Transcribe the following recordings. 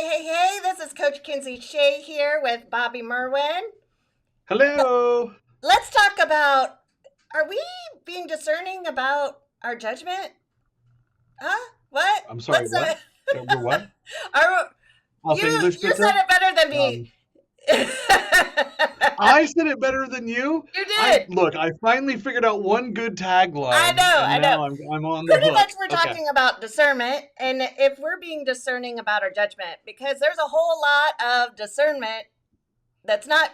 Hey, this is Coach Kinsey Shae here with Bobby Merwin. Hello. Let's talk about, are we being discerning about our judgment? Huh? What? I'm sorry, What's what? that? We're what? Are, Off English, you bitte? said it better than me. Um, I said it better than you. You I did. look. I finally figured out one good I tagline, know, and I know. now I'm on the Pretty much hook. we're Okay. talking about discernment and if we're being discerning about our judgment, because there's a whole lot of discernment that's not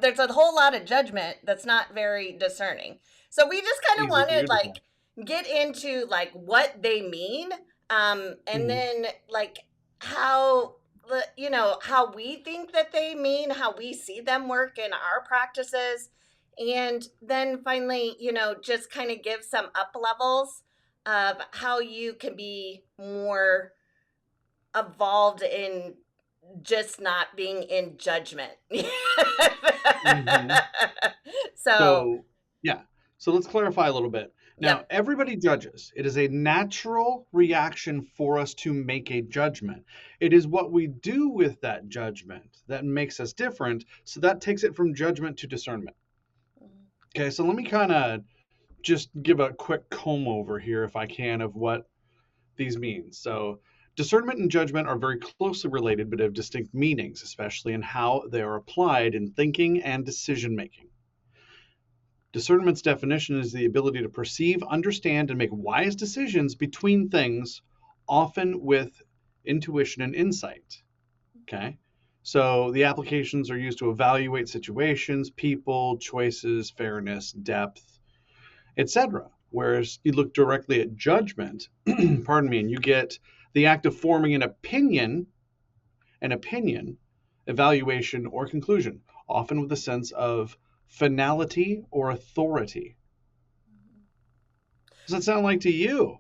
there's a whole lot of judgment that's not very discerning. So we just kind of Easy want for to you to say. get into what they mean, and Mhm. then how how we think that they mean, how we see them work in our practices, and then finally just kind of give some up levels of how you can be more evolved in just not being in judgment. Mhm. So, So, yeah. So let's clarify a little bit. Now, yep. everybody judges. It is a natural reaction for us to make a judgment. It is what we do with that judgment that makes us different. So that takes it from judgment to discernment. Okay, so let me kind of just give a quick comb over here, if I can, of what these mean. So, discernment and judgment are very closely related, but have distinct meanings, especially in how they are applied in thinking and decision making. Discernment's definition is the ability to perceive, understand, and make wise decisions between things, often with intuition and insight. Okay. So the applications are used to evaluate situations, people, choices, fairness, depth, etc. Whereas you look directly at judgment, pardon me, and you get the act of forming an opinion, evaluation, or conclusion, often with a sense of finality or authority. Does that sound like to you?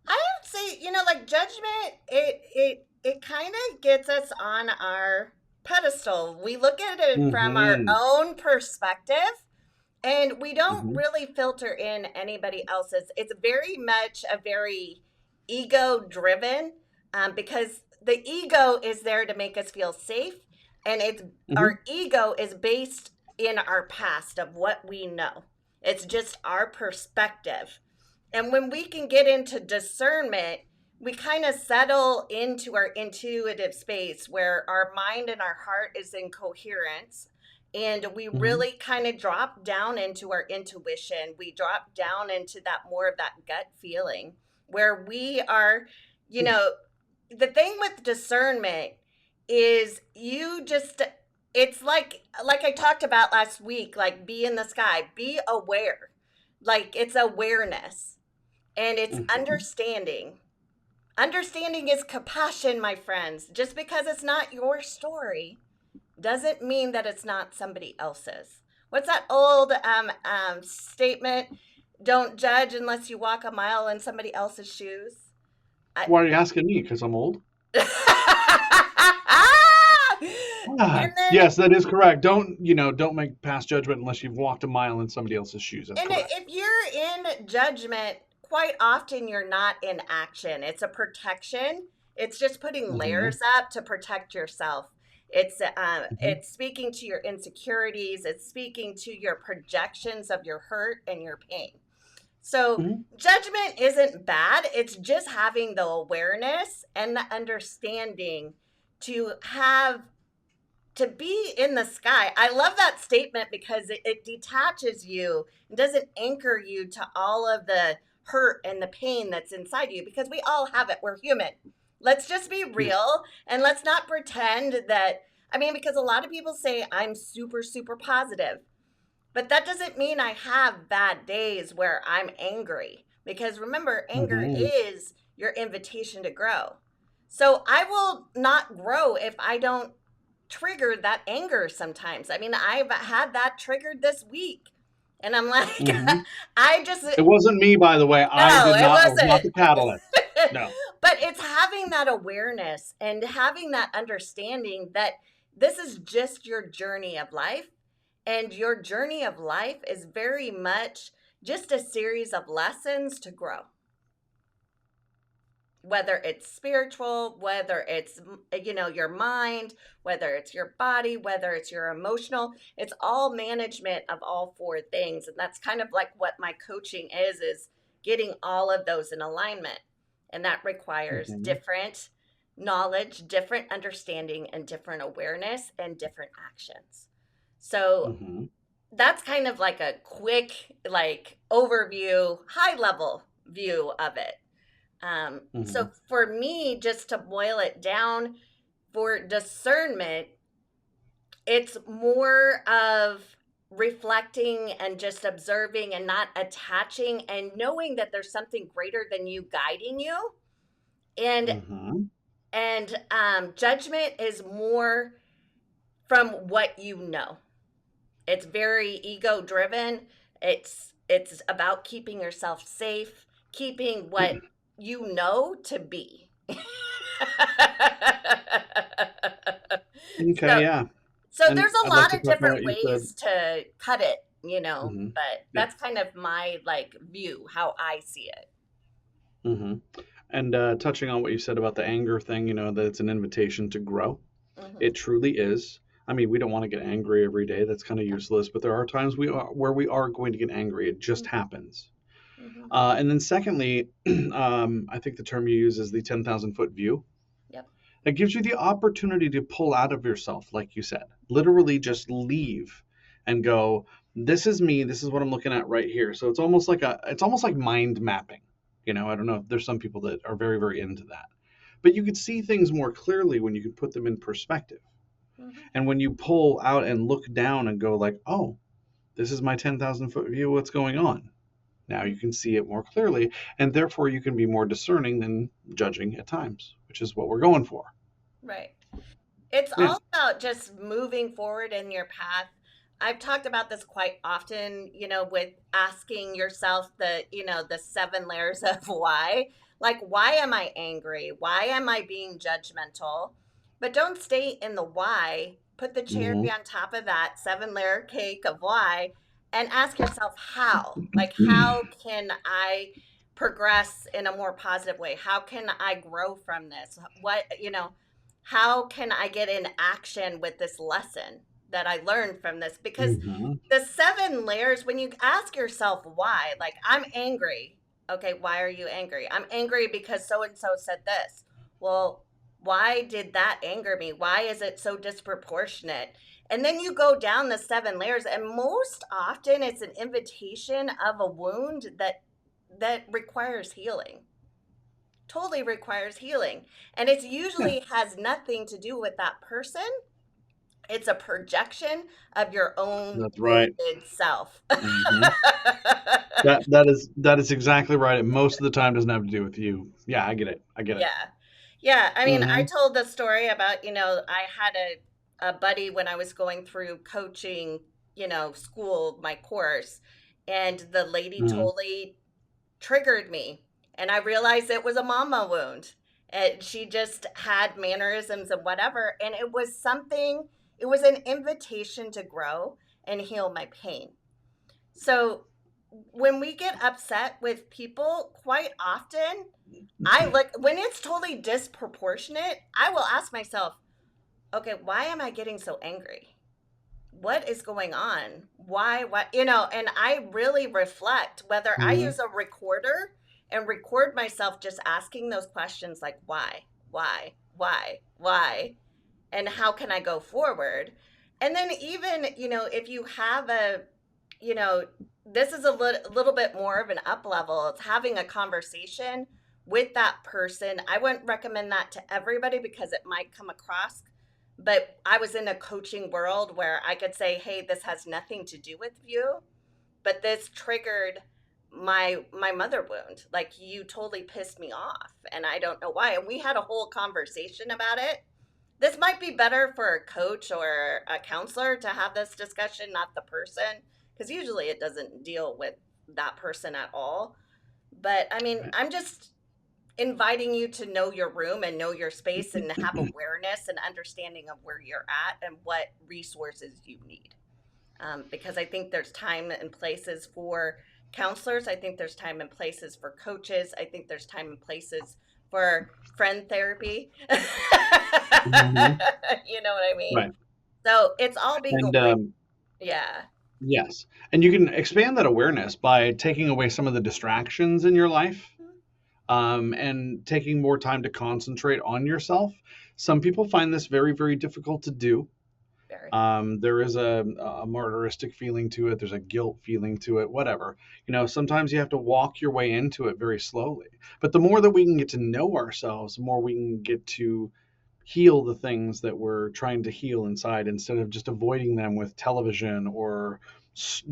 I would say, judgment, it kind of gets us on our pedestal. We look at it from our Mm-hmm. own perspective, and we don't Mm-hmm. really filter in anybody else's. It's very much a very ego driven, because the ego is there to make us feel safe, and it's Mm-hmm. our ego is based in our past of what we know. It's just our perspective. And when we can get into discernment, we kind of settle into our intuitive space where our mind and our heart is in coherence, and we Mm-hmm. really kind of drop down into our intuition. We drop down into that more of that gut feeling where we are, you know, the thing with discernment is you just it's like I talked about last week, like be in the sky, be aware. Like it's awareness and it's Mm-hmm. understanding. Understanding is compassion, my friends. Just because it's not your story doesn't mean that it's not somebody else's. What's that old statement? Don't judge unless you walk a mile in somebody else's shoes. I, Why are you asking me? Because I'm old? Ah, and then yes, that is correct. Don't make past judgment unless you've walked a mile in somebody else's shoes. That's and correct. if you're in judgment, quite often you're not in action. It's a protection. It's just putting Mm-hmm. layers up to protect yourself. Mm-hmm. It's speaking to your insecurities. It's speaking to your projections of your hurt and your pain. So Mm-hmm. judgment isn't bad. It's just having the awareness and the understanding to have to be in the sky. I love that statement because it detaches you and doesn't anchor you to all of the hurt and the pain that's inside you, because we all have it. We're human. Let's just be Yes. real and let's not pretend that. I mean, because a lot of people say I'm super, super positive, but that doesn't mean I have bad days where I'm angry. Because remember, anger Mm-hmm. is your invitation to grow. So I will not grow if I don't trigger that anger sometimes. I mean, I've had that triggered this week. And I'm like, Mm-hmm. I just, It wasn't me, by the way. I no, did it not. I was not wasn't. the catalyst. No. But it's having that awareness and having that understanding that this is just your journey of life. And your journey of life is very much just a series of lessons to grow. whether it's spiritual, whether it's, your mind, whether it's your body, whether it's your emotional, it's all management of all four things. And that's kind of like what my coaching is getting all of those in alignment. And that requires different knowledge, different understanding, and different awareness and different actions. So that's kind of like a quick, like, overview, high level view of it. So for me, just to boil it down, for discernment, it's more of reflecting and just observing and not attaching, and knowing that there's something greater than you guiding you. And judgment is more from what you know. It's very ego driven. It's about keeping yourself safe, keeping what you know to be. Okay, yeah. So And there's a I'd like lot to of talk about different what you said. ways to cut it, but Yeah. that's kind of my like view, how I see it. And touching on what you said about the anger thing, that it's an invitation to grow. It truly is. I mean, we don't want to get angry every day. That's kind of useless. But there are times where we are going to get angry. It just happens. And then secondly, I think the term you use is the 10,000-foot view. Yep. It gives you the opportunity to pull out of yourself, like you said, literally just leave and go, this is me. This is what I'm looking at right here. So it's almost like mind mapping. I don't know if there's some people that are very, very into that. But you could see things more clearly when you can put them in perspective. And when you pull out and look down and go like, oh, this is my 10,000-foot view. What's going on? Now you can see it more clearly, and therefore you can be more discerning than judging at times, which is what we're going for. Right. It's all about just moving forward in your path. I've talked about this quite often, with asking yourself the 7 layers of why. Like, why am I angry? Why am I being judgmental? But don't stay in the why. Put the cherry on top of that 7-layer cake of why, and ask yourself how. Like, how can I progress in a more positive way? How can I grow from this? How can I get in action with this lesson that I learned from this? Because the 7 layers, when you ask yourself why, like, I'm angry. Okay, why are you angry? I'm angry because so-and-so said this. Well, why did that anger me? Why is it so disproportionate? And then you go down the 7 layers, and most often it's an invitation of a wound that requires healing. Totally requires healing. And it usually has nothing to do with that person. It's a projection of your own wounded self. That is exactly right. And most of the time doesn't have to do with you. Yeah, I get it. Yeah. I mean, I told the story about, I had a buddy when I was going through coaching, school, my course, and the lady totally triggered me. And I realized it was a mama wound. And she just had mannerisms and whatever. And it was an invitation to grow and heal my pain. So when we get upset with people, quite often, when it's totally disproportionate, I will ask myself, okay, why am I getting so angry? What is going on? Why, and I really reflect, whether I use a recorder and record myself just asking those questions like, why, and how can I go forward? And then even, if you have this is a little bit more of an up level. It's having a conversation with that person. I wouldn't recommend that to everybody because it might come across, but I was in a coaching world where I could say, hey, this has nothing to do with you, but this triggered my mother wound. Like, you totally pissed me off and I don't know why. And we had a whole conversation about it. This might be better for a coach or a counselor to have this discussion, not the person, because usually it doesn't deal with that person at all. But I mean, I'm just inviting you to know your room and know your space and have awareness and understanding of where you're at and what resources you need. Because I think there's time and places for counselors. I think there's time and places for coaches. I think there's time and places for friend therapy. Hmm. You know what I mean? Right. So it's all being And aware. Yeah. yes, and you can expand that awareness by taking away some of the distractions in your life, and taking more time to concentrate on yourself. Some people find this very, very difficult to do. Very. There is a martyristic feeling to it. There's a guilt feeling to it, whatever. Sometimes you have to walk your way into it very slowly. But the more that we can get to know ourselves, the more we can get to heal the things that we're trying to heal inside instead of just avoiding them with television or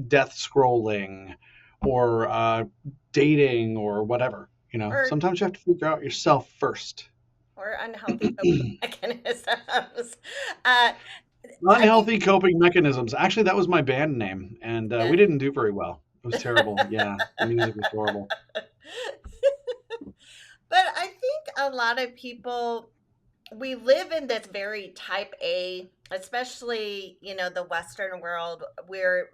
death scrolling or dating or whatever. Or Sometimes you have to figure out yourself first. or unhealthy coping mechanisms. Uh, I think Unhealthy coping mechanisms. Actually, that was my band name, and we yeah. didn't do very well. It was terrible. Yeah, the music was horrible. But I think a lot of people, we live in this very type A, especially, the Western world, where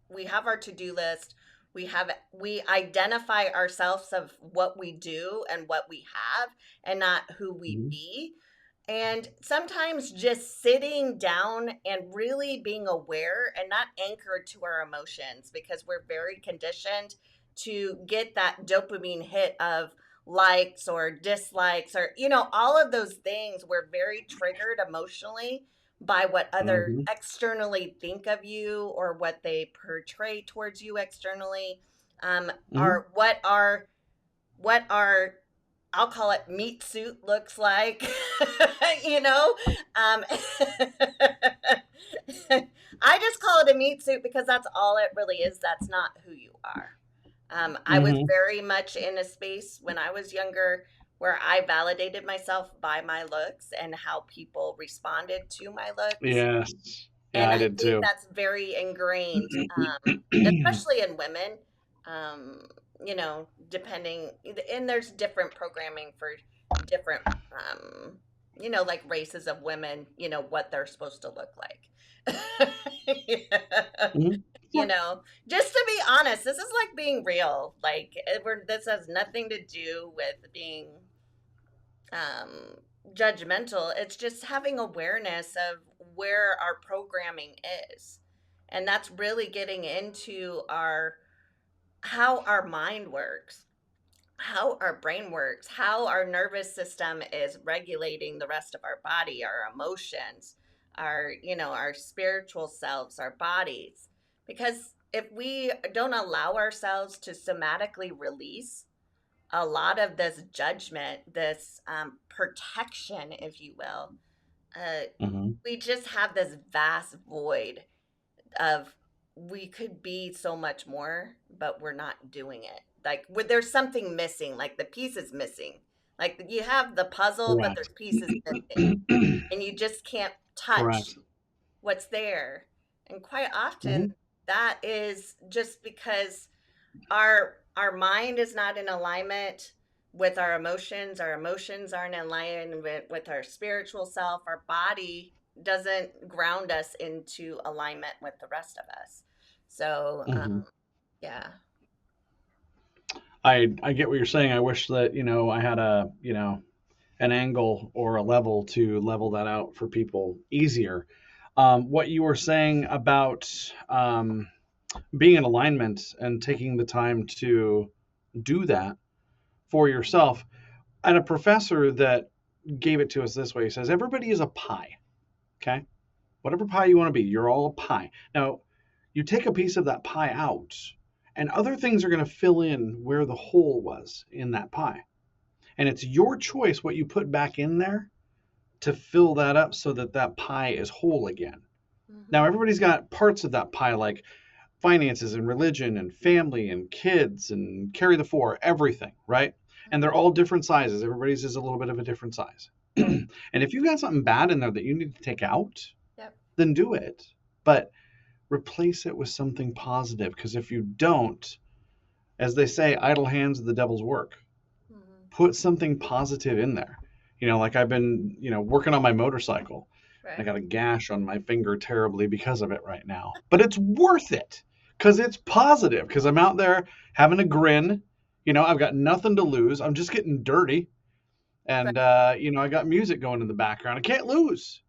we have our to-do list. We identify ourselves of what we do and what we have and not who we Mhm. be. And sometimes just sitting down and really being aware and not anchored to our emotions, because we're very conditioned to get that dopamine hit of likes or dislikes, or all of those things. We're very triggered emotionally by what other Mhm. externally think of you or what they portray towards you externally, Mhm. or what our I'll call it meat suit looks like. you know um I just call it a meat suit because that's all it really is. That's not who you are. I was Mhm. very much in a space when I was younger where I validated myself by my looks and how people responded to my looks. Yes. Yeah, And I I did think too. that's very ingrained, especially in women. Depending, and there's different programming for different, like races of women, what they're supposed to look like. Yeah. Mhm. you Yeah. know, just to be honest, this is like being real. Like, this has nothing to do with being um, judgmental. It's just having awareness of where our programming is. And that's really getting into how our mind works, how our brain works, how our nervous system is regulating the rest of our body, our emotions, our spiritual selves, our bodies. Because if we don't allow ourselves to somatically release a lot of this judgment, this protection, if you will, uh, Mhm. we just have this vast void of, we could be so much more, but we're not doing it. Like, there's something missing, like the piece is missing. Like, you have the puzzle, but Correct. there's pieces missing, and you just can't touch Correct. what's there. And quite often, Mhm. that is just because our mind is not in alignment with our emotions aren't in alignment with our spiritual self, our body doesn't ground us into alignment with the rest of us. So Mhm. yeah. I get what you're saying. I wish that, I had an angle or a level to level that out for people easier. What you were saying about being in alignment and taking the time to do that for yourself. And a professor that gave it to us this way, he says, everybody is a pie. Okay. Whatever pie you want to be, you're all a pie. Now, you take a piece of that pie out, and other things are going to fill in where the hole was in that pie. And it's your choice what you put back in there to fill that up so that that pie is whole again. Now, Hmm. everybody's got parts of that pie, like finances and religion and family and kids and carry the four, everything, right? And they're all different sizes. Everybody's is a little bit of a different size. Right. And if you've got something bad in there that you need to take out, Yep. then do it. But replace it with something positive. Because if you don't, as they say, idle hands are the devil's work. Hmm. Put something positive in there. Like I've been, working on my motorcycle. I Right. got a gash on my finger terribly because of it right now. But it's worth it because it's positive. Because I'm out there having a grin. I've got nothing to lose. I'm just getting dirty. Right. And, I got music going in the background. I can't lose.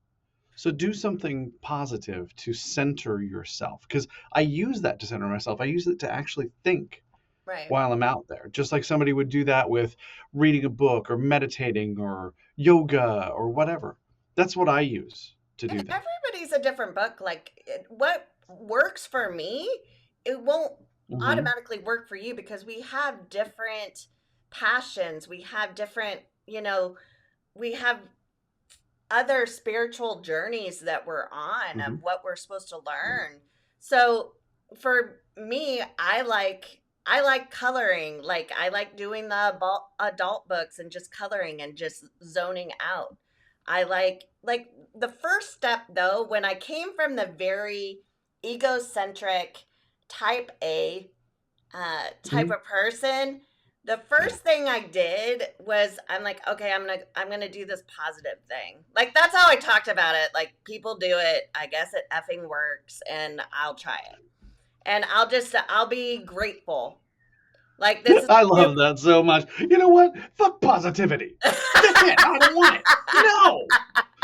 So do something positive to center yourself, because I use that to center myself. I use it to actually think Right. while I'm out there, just like somebody would do that with reading a book or meditating or yoga or whatever. That's what I use to And do that. everybody's a different book. Like what works for me, it won't Hmm. automatically work for you because we have different passions. We have different, we have other spiritual journeys that we're on of Hmm. what we're supposed to learn. So for me, I like coloring. Like I like doing the adult books and just coloring and just zoning out. I like the first step though when I came from the very egocentric type A type Hmm. of person, the Yeah. first thing I did was I'm like, okay, I'm gonna do this positive thing. Like that's how I talked about it. Like people do it. I guess it effing works, and I'll try it. And I'll be grateful. Like this is I love that so much. You know what? Fuck positivity. That's it. I don't want it. No.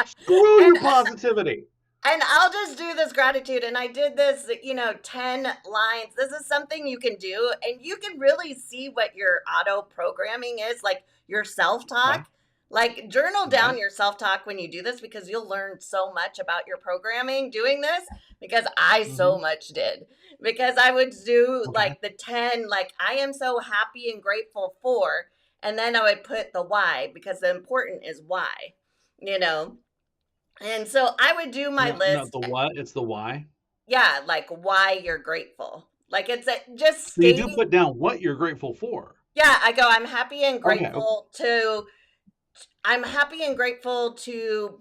Screw and your positivity. and I'll just do this gratitude. And I did this, 10 lines. This is something you can do, and you can really see what your auto programming is, like your self Okay. talk. Like, journal Okay. down your self talk when you do this because you'll learn so much about your programming doing this. Because I Hmm. so much did. Because I would do Okay. like the 10, like, I am so happy and grateful for. And then I would put the why because the important is why, you know? And so I would do my No, not list. the what. It's the why. Yeah, like why you're grateful. Like just So you do stating. put down what you're grateful for. Yeah, I go, Okay. Okay. I'm happy and grateful to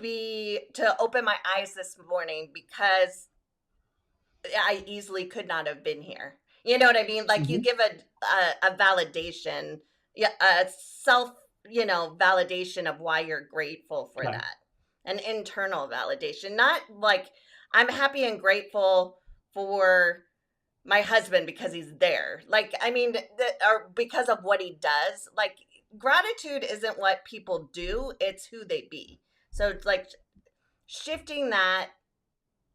open my eyes this morning because I easily could not have been here. You know what I mean? Like you Hmm. give a validation, yeah, a self, validation of why you're grateful for Okay. that. An internal validation, not like I'm happy and grateful for my husband because he's there. Like, I mean, or because of what he does. Like, gratitude isn't what people do, it's who they be. So, it's like shifting that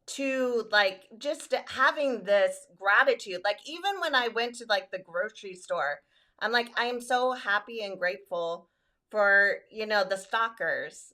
to like just having this gratitude. Like, even when I went to like the grocery store, I'm like, I am so happy and grateful for, the stalkers,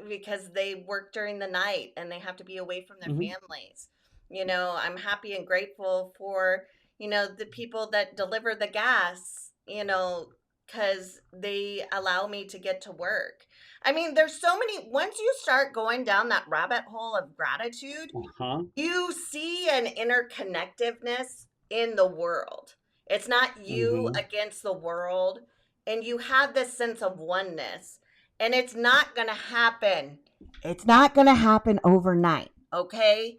because they work during the night and they have to be away from their Hmm. families. I'm happy and grateful for, the people that deliver the gas, because they allow me to get to work. I mean, there's so many, once you start going down that rabbit hole of gratitude, Uh-huh. you see an interconnectedness in the world. It's not you Hmm. against the world, and you have this sense of oneness. And it's not going to happen. It's not going to happen overnight, okay?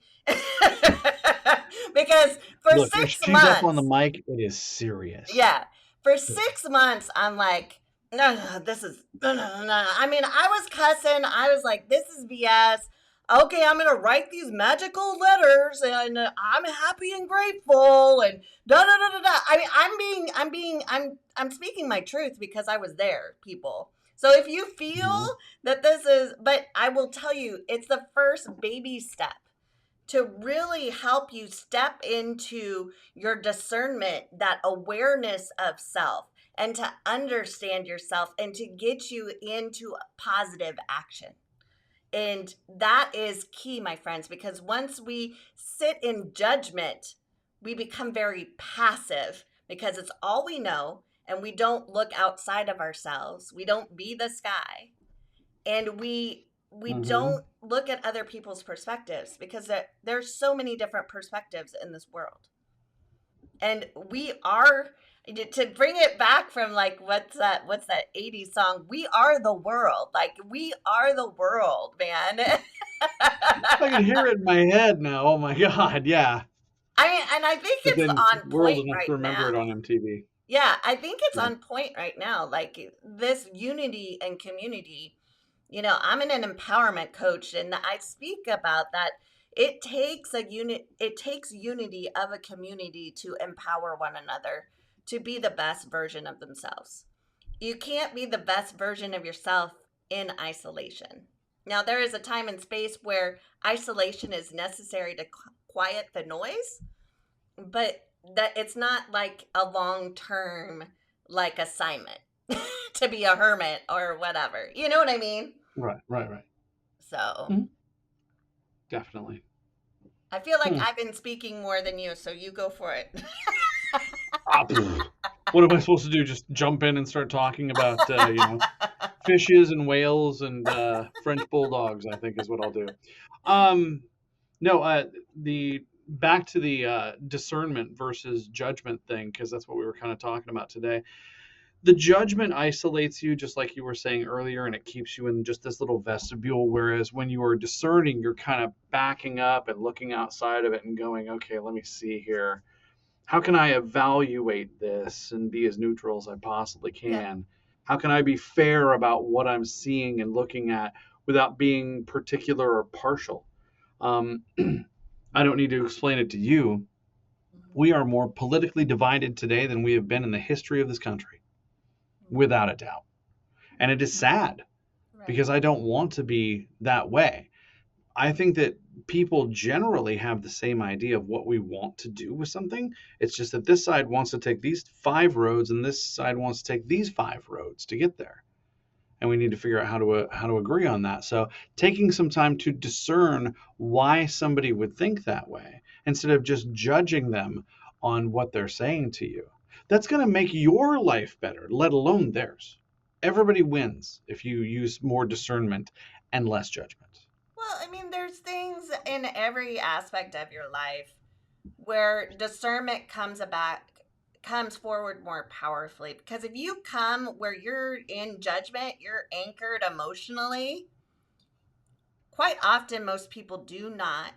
Because for Look, if six she's up on the months, mic, it is serious. yeah, for 6 months, I'm like, no, no, this is no, no, no, no. I mean, I was cussing. I was like, this is BS. Okay, I'm gonna write these magical letters, and I'm happy and grateful, and da da da da da. I mean, I'm speaking my truth because I was there, people. So if you feel Hmm. that this is, but I will tell you, it's the first baby step to really help you step into your discernment, that awareness of self, and to understand yourself and to get you into positive action. And that is key, my friends, because once we sit in judgment, we become very passive because it's all we know, and we don't look outside of ourselves. We don't be the sky, and we Hmm. don't look at other people's perspectives because there's so many different perspectives in this world. And we are, to bring it back from like what's that 80s song, we are the world. Like we are the world, man. I can hear it in my head now. Oh my God, yeah. I mean, and I think But it's then on we're old point enough to right remember it now. on MTV. Yeah, I think it's Yeah. on point right now. Like this unity and community. I'm an empowerment coach, and I speak about that. It takes unity of a community to empower one another to be the best version of themselves. You can't be the best version of yourself in isolation. Now, there is a time and space where isolation is necessary to quiet the noise, but that it's not like a long-term like assignment to be a hermit or whatever. You know what I mean? Right, right, right. So Mhm. Definitely. I feel like Hmm. I've been speaking more than you, so you go for it. What am I supposed to do? Just jump in and start talking about, fishes and whales and French bulldogs, I think is what I'll do. Um, no, the back to the discernment versus judgment thing, because that's what we were kind of talking about today. The judgment isolates you, just like you were saying earlier, and it keeps you in just this little vestibule. Whereas when you are discerning, you're kind of backing up and looking outside of it and going, okay, let me see here. How can I evaluate this and be as neutral as I possibly Yeah. can? How can I be fair about what I'm seeing and looking at without being particular or partial? Um, I don't need to explain it to you. We are more politically divided today than we have been in the history of this country, without a doubt. And it is sad Right. because I don't want to be that way. I think that people generally have the same idea of what we want to do with something. It's just that this side wants to take these 5 roads and this side wants to take these 5 roads to get there. And we need to figure out how to agree on that. So taking some time to discern why somebody would think that way instead of just judging them on what they're saying to you. That's going to make your life better, let alone theirs. Everybody wins if you use more discernment and less judgment. Well, I mean, there's things in every aspect of your life where discernment comes forward more powerfully, because if you come where you're in judgment, you're anchored emotionally, quite often most people do not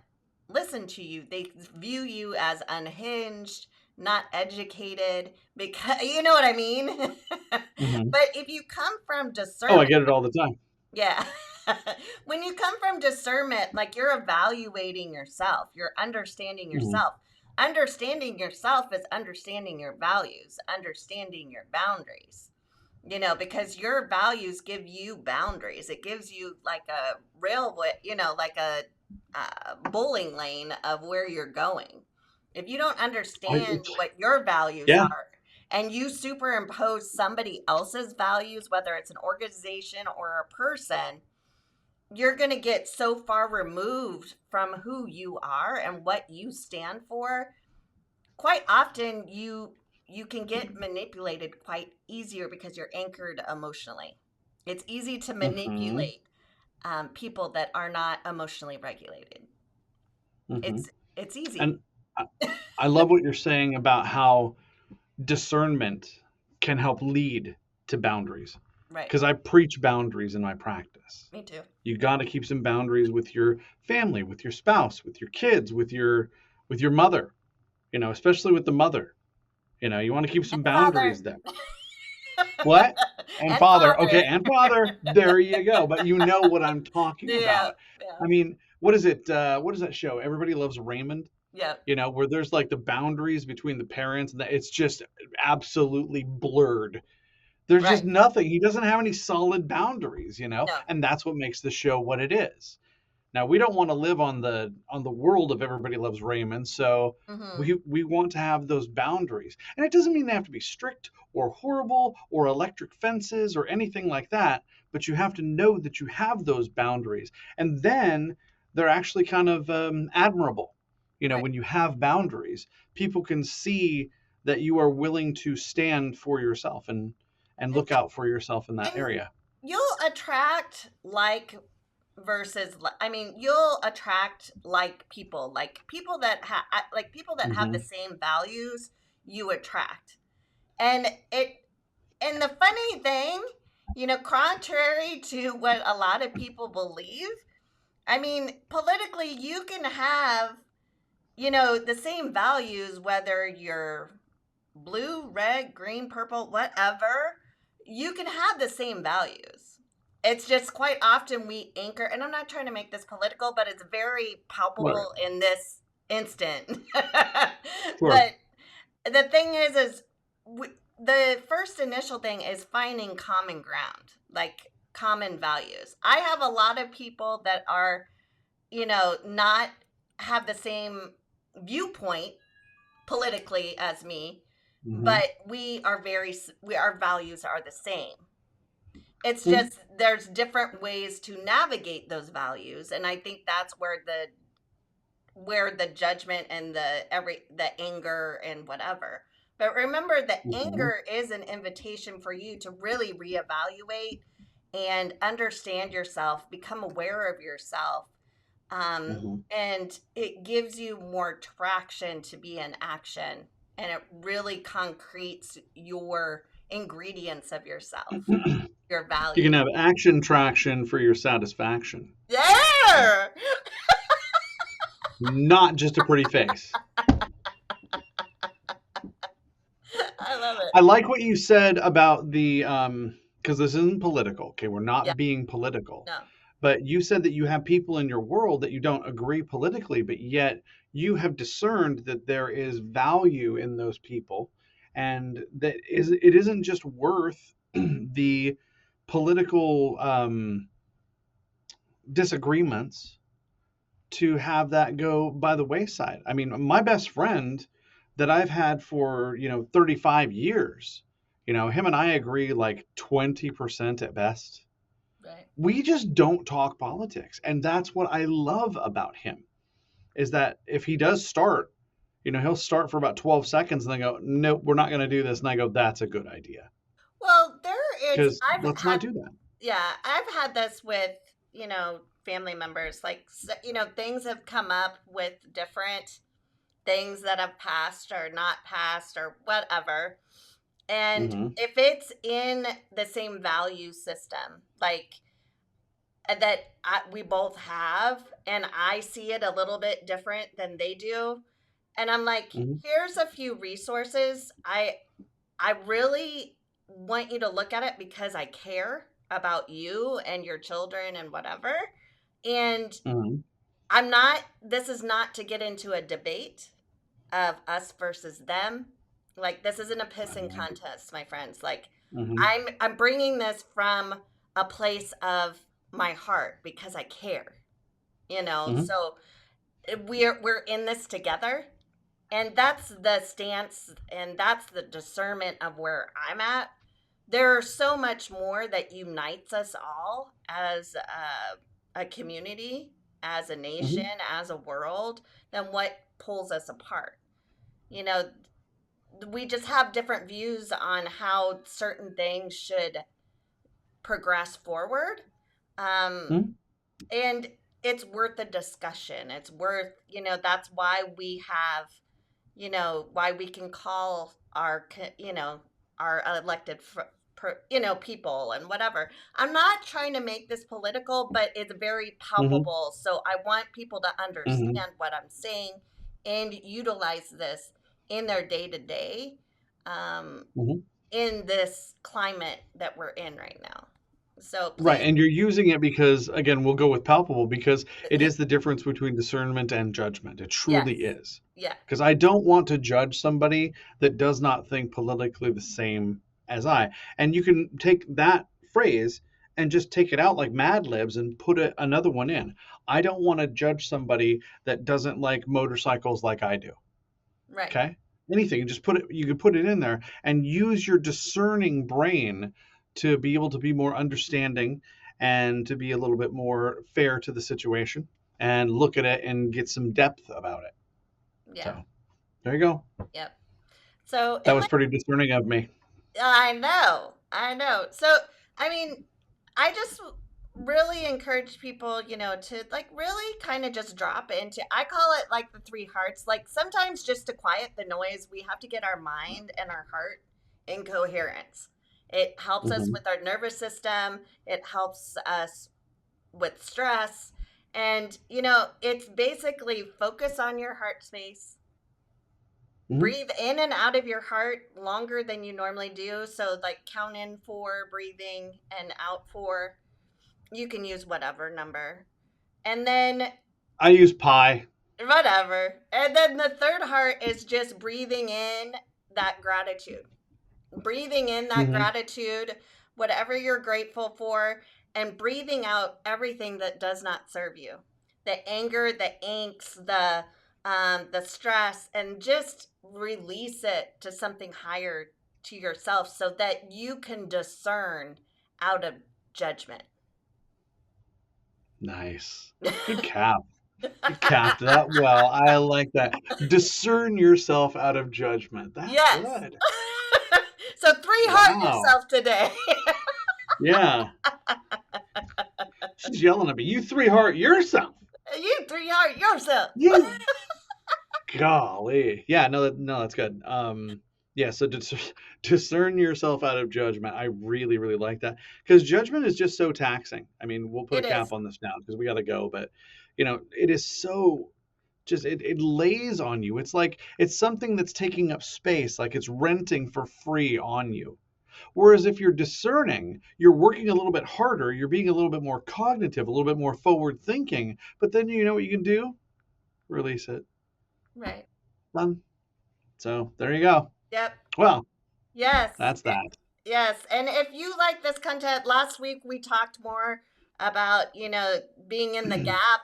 listen to you. They view you as unhinged, not educated, because you know what I mean. Hmm. But if you come from Oh, I discernment, get it all the time. yeah. When you come from discernment, like you're evaluating yourself, you're understanding Hmm. yourself. Understanding yourself is understanding your values, understanding your boundaries. Because your values give you boundaries. It gives you like a railway, like a bowling lane of where you're going. If you don't understand what your values Yeah, are and you superimpose somebody else's values, whether it's an organization or a person, you're going to get so far removed from who you are and what you stand for. Quite often you can get manipulated quite easier because you're anchored emotionally. It's easy to hmm manipulate people that are not emotionally regulated. hmm It's easy. And I, I love what you're saying about how discernment can help lead to boundaries. Right. Because I preach boundaries in my practice. Me too. You got to keep some boundaries with your family, with your spouse, with your kids, with your mother. Especially with the mother. You want to keep And some father. boundaries there. What? And And father. Okay, father. and father. There you go. But you know what I'm talking Yeah. about. Yeah. I mean, what is it? What is that show? Everybody Loves Raymond. Yeah. Where there's like the boundaries between the parents and that it's just absolutely blurred. There's just Right. nothing. He doesn't have any solid boundaries, No. and that's what makes the show what it is. Now we don't want to live on the world of Everybody Loves Raymond, so Mm-hmm. we want to have those boundaries. And it doesn't mean they have to be strict or horrible or electric fences or anything like that, but you have to know that you have those boundaries. And then they're actually kind of admirable. Right. When you have boundaries, people can see that you are willing to stand for yourself and And look out for yourself in that and area. you'll attract I mean, you'll attract like people that have the Hmm. same values you attract. And the funny thing, contrary to what a lot of people believe, I mean, politically you can have, the same values whether you're blue, red, green, purple, whatever. You can have the same values. It's just quite often we anchor, and I'm not trying to make this political, but it's very Right. palpable in this instant. Sure. But the thing is we, the first initial thing is finding common ground, like common values. I have a lot of people that are, not have the same viewpoint politically as me, Mm-hmm. but our values are the same. It's just there's different ways to navigate those values, and I think that's where the judgment and the anger and whatever. But remember, the Mm-hmm. anger is an invitation for you to really reevaluate and understand yourself, become aware of yourself. Mm-hmm. And it gives you more traction to be in action, and it really concretes your ingredients of yourself, your You value. can have action traction for your satisfaction, Yeah. not just a pretty face. I love it. I like what you said about the because this isn't political. Okay, we're Yeah. not being political. No. But you said that you have people in your world that you don't agree politically, but yet you have discerned that there is value in those people, and that it isn't just worth the political disagreements to have that go by the wayside. I mean, my best friend that I've had for, 35 years, him and I agree like 20% at best. Right. We just don't talk politics. And that's what I love about him is that if he does start, he'll start for about 12 seconds and then go, nope, we're not going to do this. And I go, that's a good idea. Well, there is, Because let's not do that. yeah, I've had this with, family members. Like, things have come up with different things that have passed or not passed or whatever. And Mm-hmm. if it's in the same value system, like that we both have, and I see it a little bit different than they do, and I'm like, Mm-hmm. here's a few resources. I really want you to look at it because I care about you and your children and whatever. And Mm-hmm. this is not to get into a debate of us versus them. Like, this isn't a pissing contest, my friends. Like, Mm-hmm. I'm bringing this from a place of my heart because I care, Mm-hmm. So we're in this together, and that's the stance, and that's the discernment of where I'm at. There's so much more that unites us all as a community, as a nation, Mm-hmm. as a world, than what pulls us apart. You know, we just have different views on how certain things should progress forward. Um, Mm-hmm. and it's worth a discussion. It's worth, that's why we have, why we can call our elected people and whatever. I'm not trying to make this political, but it's very Mm-hmm. palpable. So I want people to Mm-hmm. understand what I'm saying and utilize this in their day to day, Mm-hmm. in this climate that we're in right now. So Right. please, And you're using it because, again, we'll go with palpable because it is the difference between discernment and judgment. It yes, truly is. yeah, Because I don't want to judge somebody that does not think politically the same as I. And you can take that phrase and just take it out like Mad Libs and put another one in. I don't want to judge somebody that doesn't like motorcycles like I do. right, Okay? Anything, just put it, you could put it in there and use your discerning brain to be able to be more understanding and to be a little bit more fair to the situation and look at it and get some depth about it. yeah, So there you go. yep. So That it was might. pretty discerning of me. I know, I know. So I mean, I just really encourage people, to like really kind of just drop into. I call it like the three hearts. Like, sometimes just to quiet the noise, we have to get our mind and our heart in coherence. It helps us Hmm. with our nervous system. It helps us with stress. And, it's basically focus on your heart space. Hmm. Breathe in and out of your heart longer than you normally do. So, like, count in 4, breathing, and out 4. You can use whatever number. And then, I use pi. whatever. And then the third heart is just breathing in that gratitude. breathing in that Hmm. gratitude, whatever you're grateful for, and breathing out everything that does not serve you. The anger, the angst, the stress, and just release it to something higher to yourself so that you can discern out of judgment. Nice. Good cap. You capped that well. I like that. Discern yourself out of judgment. That's Yes. good. So three heart Wow. yourself today. Yeah. She's yelling at me. You three heart yourself. You three heart yourself. You golly. Yeah, no, that's good. Yeah, so discern yourself out of judgment. I really, really like that because judgment is just so taxing. I mean, we'll put a It is. cap on this now because we got to go, but it is so just it lays on you. It's like it's something that's taking up space, like it's renting for free on you. Whereas if you're discerning, you're working a little bit harder, you're being a little bit more cognitive, a little bit more forward thinking, but then you know what you can do? Release it. Right. Done. So there you go. Yep. Well, Yes. that's that. Yes. And if you like this content, last week we talked more about, being in the gap.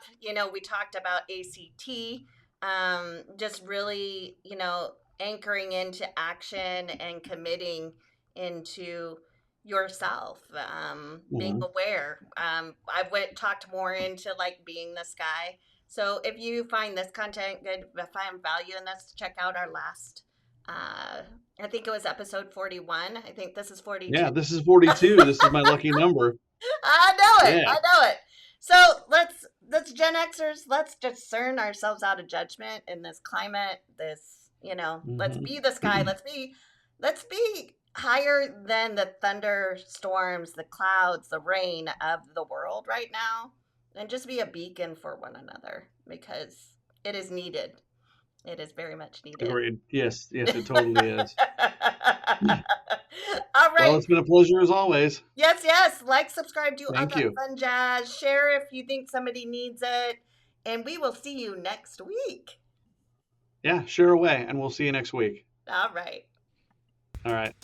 We talked about ACT, just really, anchoring into action and committing into yourself, being Mhm. aware. I talked more into like being this guy. So if you find this content good, find value in this, check out our last I think it was episode 41. I think this is 42. Yeah, this is 42. This is my lucky number. I know it. Yeah. I know it. So let's Gen Xers, let's discern ourselves out of judgment in this climate. Let's Hmm. be this guy. Let's be higher than the thunderstorms, the clouds, the rain of the world right now, and just be a beacon for one another because it is needed. It is very much needed. Agreed. Yes, yes, it totally is. All Well, right. it's been a pleasure as always. Yes, yes. Like, subscribe, do all Thank that you. fun jazz. Share if you think somebody needs it. And we will see you next week. Yeah, share away, and we'll see you next week. All right. All right.